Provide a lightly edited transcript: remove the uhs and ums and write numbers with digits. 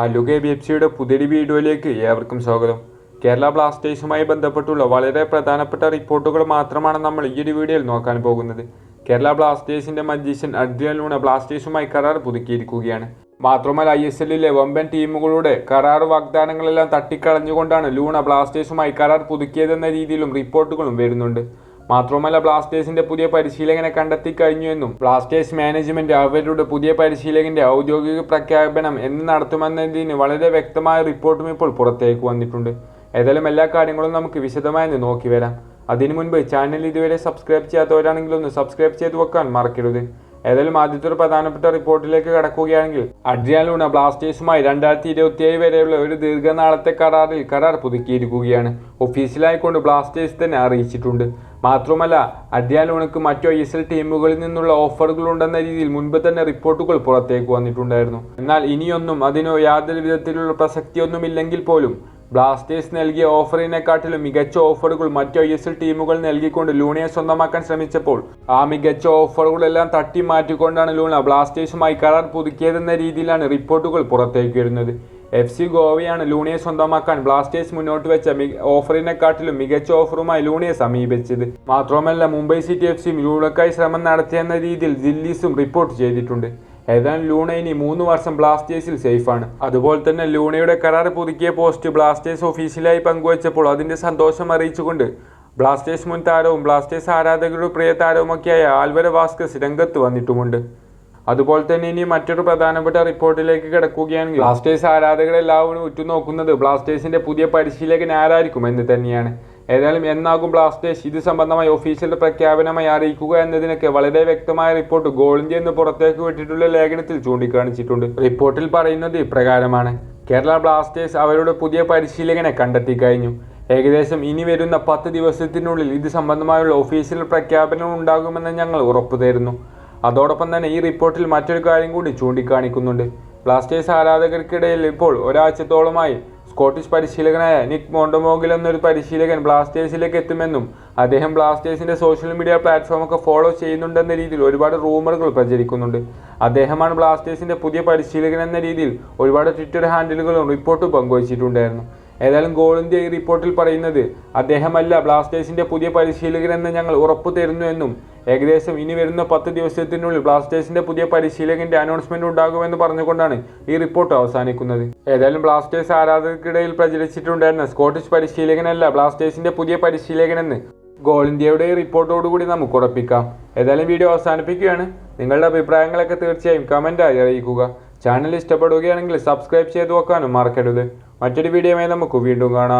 Hello KBFCയുടെ പുതിയൊരു വീഡിയോയിലേക്ക് ഏവർക്കും സ്വാഗതം. കേരള ബ്ലാസ്റ്റേഴ്സുമായി ബന്ധപ്പെട്ടുള്ള വളരെ പ്രധാനപ്പെട്ട റിപ്പോർട്ടുകൾ മാത്രമാണ് നമ്മൾ ഈ ഒരു വീഡിയോയിൽ നോക്കാൻ പോകുന്നത്. കേരള ബ്ലാസ്റ്റേഴ്സിന്റെ മജീഷ്യൻ അഡ്രിയാൻ ലൂണ ബ്ലാസ്റ്റേഴ്സുമായി കരാർ പുതുക്കിയിരിക്കുകയാണ്. മാത്രമല്ല ISLലെ വമ്പൻ ടീമുകളുടെ കരാർ വാഗ്ദാനങ്ങളെല്ലാം തട്ടിക്കളഞ്ഞുകൊണ്ടാണ് ലൂണ ബ്ലാസ്റ്റേഴ്സുമായി കരാർ പുതുക്കിയതെന്ന രീതിയിലും റിപ്പോർട്ടുകളും വരുന്നുണ്ട്. മാത്രമല്ല ബ്ലാസ്റ്റേഴ്സിന്റെ പുതിയ പരിശീലകനെ കണ്ടെത്തി കഴിഞ്ഞുവെന്നും ബ്ലാസ്റ്റേഴ്സ് മാനേജ്മെന്റ് അവരുടെ പുതിയ പരിശീലകന്റെ ഔദ്യോഗിക പ്രഖ്യാപനം എന്ന് നടത്തുമെന്നതിന് വളരെ വ്യക്തമായ റിപ്പോർട്ടും ഇപ്പോൾ പുറത്തേക്ക് വന്നിട്ടുണ്ട്. ഏതായാലും എല്ലാ കാര്യങ്ങളും നമുക്ക് വിശദമായി നോക്കി വരാം. അതിനു മുൻപ് ചാനൽ ഇതുവരെ സബ്സ്ക്രൈബ് ചെയ്യാത്തവരാണെങ്കിൽ ഒന്ന് സബ്സ്ക്രൈബ് ചെയ്ത് വെക്കാൻ മറക്കരുത്. ഏതായാലും ആദ്യത്തെ ഒരു പ്രധാനപ്പെട്ട റിപ്പോർട്ടിലേക്ക് കടക്കുകയാണെങ്കിൽ അഡ്രിയാൻ ലൂണ ബ്ലാസ്റ്റേഴ്സുമായി 2027 വരെയുള്ള ഒരു ദീർഘനാളത്തെ കരാർ പുതുക്കിയിരിക്കുകയാണ്. ഒഫീഷ്യലായിക്കൊണ്ട് ബ്ലാസ്റ്റേഴ്സ് തന്നെ അറിയിച്ചിട്ടുണ്ട്. മാത്രമല്ല അഡ്രിയാൻ ലൂണയ്ക്ക് മറ്റു ISL ടീമുകളിൽ നിന്നുള്ള ഓഫറുകളുണ്ടെന്ന രീതിയിൽ മുൻപ് തന്നെ റിപ്പോർട്ടുകൾ പുറത്തേക്ക് വന്നിട്ടുണ്ടായിരുന്നു. എന്നാൽ ഇനിയൊന്നും അതിനോ യാതൊരു വിധത്തിലുള്ള പ്രസക്തിയൊന്നുമില്ലെങ്കിൽ പോലും ബ്ലാസ്റ്റേഴ്സ് നൽകിയ ഓഫറിനെക്കാട്ടിലും മികച്ച ഓഫറുകൾ മറ്റു ISL ടീമുകൾ നൽകിക്കൊണ്ട് ലൂണയെ സ്വന്തമാക്കാൻ ശ്രമിച്ചപ്പോൾ ആ മികച്ച ഓഫറുകളെല്ലാം തട്ടി മാറ്റിക്കൊണ്ടാണ് ലൂണ ബ്ലാസ്റ്റേഴ്സുമായി കരാർ പുതുക്കിയതെന്ന രീതിയിലാണ് റിപ്പോർട്ടുകൾ പുറത്തേക്ക് വരുന്നത്. FC ഗോവയാണ് ലൂണയെ സ്വന്തമാക്കാൻ ബ്ലാസ്റ്റേഴ്സ് മുന്നോട്ട് വെച്ച ഓഫറിനെക്കാട്ടിലും മികച്ച ഓഫറുമായി ലൂണയെ സമീപിച്ചത്. മാത്രമല്ല മുംബൈ സിറ്റി FCയും ലൂണയ്ക്കായി ശ്രമം നടത്തിയെന്ന രീതിയിൽ ദില്ലീസും റിപ്പോർട്ട് ചെയ്തിട്ടുണ്ട്. ഏതായാലും ലൂണ ഇനി 3 വർഷം ബ്ലാസ്റ്റേഴ്സിൽ സേഫാണ്. അതുപോലെ തന്നെ ലൂണയുടെ കരാർ പുതുക്കിയ പോസ്റ്റ് ബ്ലാസ്റ്റേഴ്സ് ഒഫീഷ്യലായി പങ്കുവച്ചപ്പോൾ അതിന്റെ സന്തോഷം അറിയിച്ചുകൊണ്ട് ബ്ലാസ്റ്റേഴ്സ് മുൻ താരവും ബ്ലാസ്റ്റേഴ്സ് ആരാധകരുടെ പ്രിയ താരവുമൊക്കെയായ ആൽവരോ വാസ്കസ് രംഗത്ത് വന്നിട്ടുമുണ്ട്. അതുപോലെ തന്നെ ഇനി മറ്റൊരു പ്രധാനപ്പെട്ട റിപ്പോർട്ടിലേക്ക് കിടക്കുകയാണെങ്കിൽ ബ്ലാസ്റ്റേഴ്സ് ആരാധകരെല്ലാവരും ഉറ്റുനോക്കുന്നത് ബ്ലാസ്റ്റേഴ്സിന്റെ പുതിയ പരിശീലകൻ ആരായിരിക്കും എന്ന് തന്നെയാണ്. ഏതായാലും എന്നാകും ബ്ലാസ്റ്റേഴ്സ് ഇത് സംബന്ധമായി ഒഫീഷ്യൽ പ്രഖ്യാപനമായി അറിയിക്കുക എന്നതിനൊക്കെ വളരെ വ്യക്തമായ റിപ്പോർട്ട് ഗോൾ ഇന്ത്യ എന്ന് പുറത്തേക്ക് വിട്ടിട്ടുള്ള ലേഖനത്തിൽ ചൂണ്ടിക്കാണിച്ചിട്ടുണ്ട്. റിപ്പോർട്ടിൽ പറയുന്നത് ഇപ്രകാരമാണ്: കേരള ബ്ലാസ്റ്റേഴ്സ് അവരുടെ പുതിയ പരിശീലകനെ കണ്ടെത്തി കഴിഞ്ഞു. ഏകദേശം ഇനി വരുന്ന 10 ദിവസത്തിനുള്ളിൽ ഇത് സംബന്ധമായുള്ള ഒഫീഷ്യൽ പ്രഖ്യാപനം ഉണ്ടാകുമെന്ന് ഞങ്ങൾ ഉറപ്പു തരുന്നു. അതോടൊപ്പം തന്നെ ഈ റിപ്പോർട്ടിൽ മറ്റൊരു കാര്യം കൂടി ചൂണ്ടിക്കാണിക്കുന്നുണ്ട്. ബ്ലാസ്റ്റേഴ്സ് ആരാധകർക്കിടയിൽ ഇപ്പോൾ ഒരാഴ്ചത്തോളമായി സ്കോട്ടിഷ് പരിശീലകനായ നിക് മോണ്ടമോഗിൽ എന്നൊരു പരിശീലകൻ ബ്ലാസ്റ്റേഴ്സിലേക്ക് എത്തുമെന്നും അദ്ദേഹം ബ്ലാസ്റ്റേഴ്സിന്റെ സോഷ്യൽ മീഡിയ പ്ലാറ്റ്ഫോമൊക്കെ ഫോളോ ചെയ്യുന്നുണ്ടെന്ന രീതിയിൽ ഒരുപാട് റൂമറുകൾ പ്രചരിക്കുന്നുണ്ട്. അദ്ദേഹമാണ് ബ്ലാസ്റ്റേഴ്സിന്റെ പുതിയ പരിശീലകൻ എന്ന രീതിയിൽ ഒരുപാട് ട്വിറ്റർ ഹാൻഡിലുകളും റിപ്പോർട്ടും പങ്കുവച്ചിട്ടുണ്ടായിരുന്നു. ഏതായാലും ഗോൾ ഇന്ത്യ ഈ റിപ്പോർട്ടിൽ പറയുന്നത് അദ്ദേഹമല്ല ബ്ലാസ്റ്റേഴ്സിന്റെ പുതിയ പരിശീലകനെന്ന് ഞങ്ങൾ ഉറപ്പു തരുന്നു എന്നും ഏകദേശം ഇനി വരുന്ന 10 ദിവസത്തിനുള്ളിൽ ബ്ലാസ്റ്റേഴ്സിന്റെ പുതിയ പരിശീലകന്റെ അനൗൺസ്മെന്റ് ഉണ്ടാകുമെന്ന് പറഞ്ഞുകൊണ്ടാണ് ഈ റിപ്പോർട്ട് അവസാനിക്കുന്നത്. ഏതായാലും ബ്ലാസ്റ്റേഴ്സ് ആരാധകർക്കിടയിൽ പ്രചരിച്ചിട്ടുണ്ടായിരുന്ന സ്കോട്ടിഷ് പരിശീലകനല്ല ബ്ലാസ്റ്റേഴ്സിന്റെ പുതിയ പരിശീലകനെന്ന് ഗോൾ ഇന്ത്യയുടെ റിപ്പോർട്ടോടുകൂടി നമുക്ക് ഉറപ്പിക്കാം. ഏതായാലും വീഡിയോ അവസാനിപ്പിക്കുകയാണ്. നിങ്ങളുടെ അഭിപ്രായങ്ങളൊക്കെ തീർച്ചയായും കമന്റായി അറിയിക്കുക. ചാനൽ ഇഷ്ടപ്പെടുകയാണെങ്കിൽ സബ്സ്ക്രൈബ് ചെയ്ത് വെക്കാനും മറക്കരുത്. മറ്റൊരു വീഡിയോയുമായി നമുക്ക് വീണ്ടും കാണാം.